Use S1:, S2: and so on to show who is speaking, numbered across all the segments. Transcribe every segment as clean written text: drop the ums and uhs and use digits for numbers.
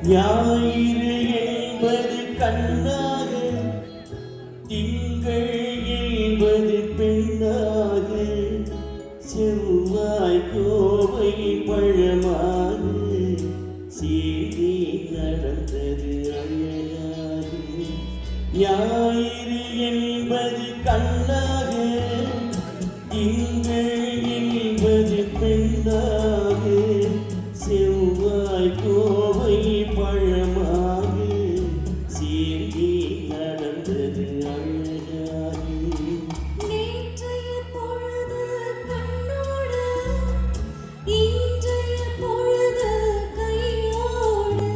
S1: ஞாயிறு என்பது கண்ணாக, திங்கள் என்பது பெண்ணாக, செவ்வாய் கோவை பழமாக, செய்தி நடந்தது அழகாக. ஞாயிறு என்பது கண்ணாக, திங்கள் என்பது பெண்ணாக, செவ்வாய் கோவை பழமாக, செய்தி நடந்தது அழகாக.
S2: நேற்றைய பொழுது கண்ணோடு, இன்றைய பொழுது கையோடு,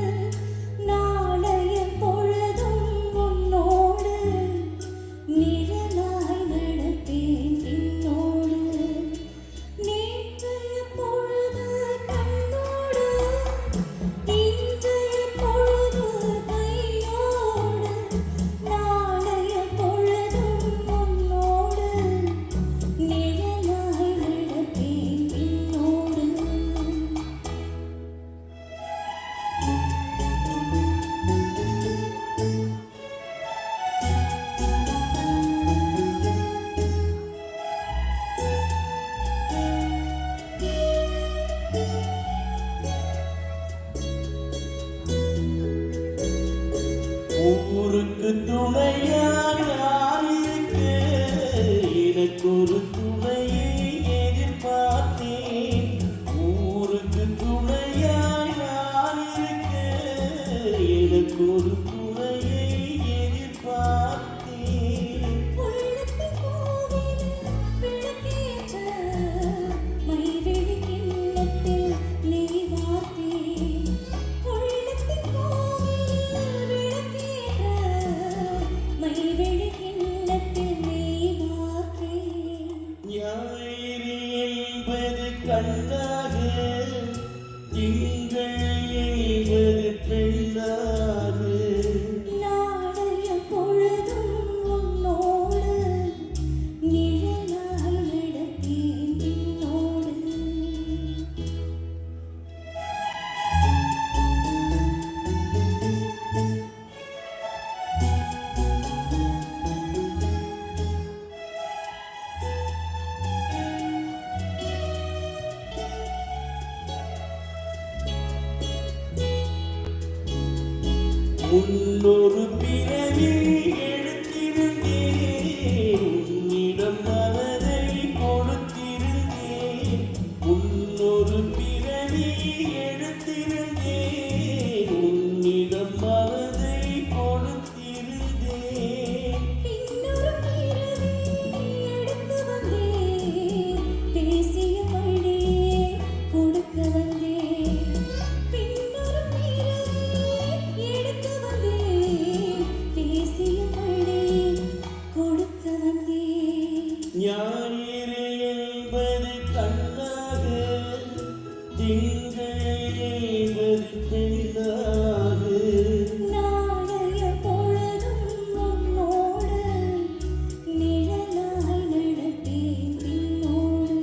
S2: நாளைய பொழுதும் உன்னோடு, நிழலாய் நடப்பேன் என்னோடு. நேற்றைய பொழுது கண்ணோடு, இன்றைய பொழுது கையோடு, நாளைய பொழுதும் உன்னோடு, நிழலாய் நடப்பேன் என்னோடு.
S1: ஊருக்கு துணையாய் நான் இருக்க, எனக்கொரு துணையை எதிர்பார்த்தேன். ஊருக்கு துணையாய் நான் இருக்க, எனக்கொரு துணையை எதிர்பார்த்தேன்.
S2: உள்ளத்தின் கோவிலில் விளக்கேற்ற, மைவிழி கிண்ணத்தில் நெய் வார்த்தேன். உள்ளத்தின் கோவிலில் விளக்கேற்ற, மைவிழி கிண்ணத்தில் நெய் வார்த்தேன்.
S1: ஞாயிறு என்பது கண்ணாக, திங்கள் என்பது பெண்ணாக,
S2: நாளைய பொழுதும் உன்னோடு, நிழலாய் நடப்பேன் என்னோடு.
S1: முன்னொரு பிறவி எடுத்திருந்தேன், உன்னிடம் மனதை கொடுத்திருந்தேன். முன்னொரு பிறவி எடுத்திருந்தேன், உன்னிடம் மனதை கொடுத்திருந்தேன்.
S2: இன்னொரு பிறவி எடுத்து வந்தேன், பேசிய வழியே கொடுக்க வந்தேன். பின்னொரு பிறவி எடுத்து வந்தேன், பேசிய வழியே கொடுக்க வந்தேன்.
S1: ஞாயிறு என்பது கண்ணாக, திங்கள் என்பது பெண்ணாக,
S2: நாளைய பொழுதும் உன்னோடு, நிழலாய் நடப்பேன் என்னோடு.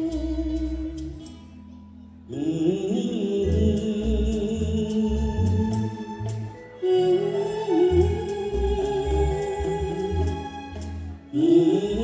S1: Mm-hmm.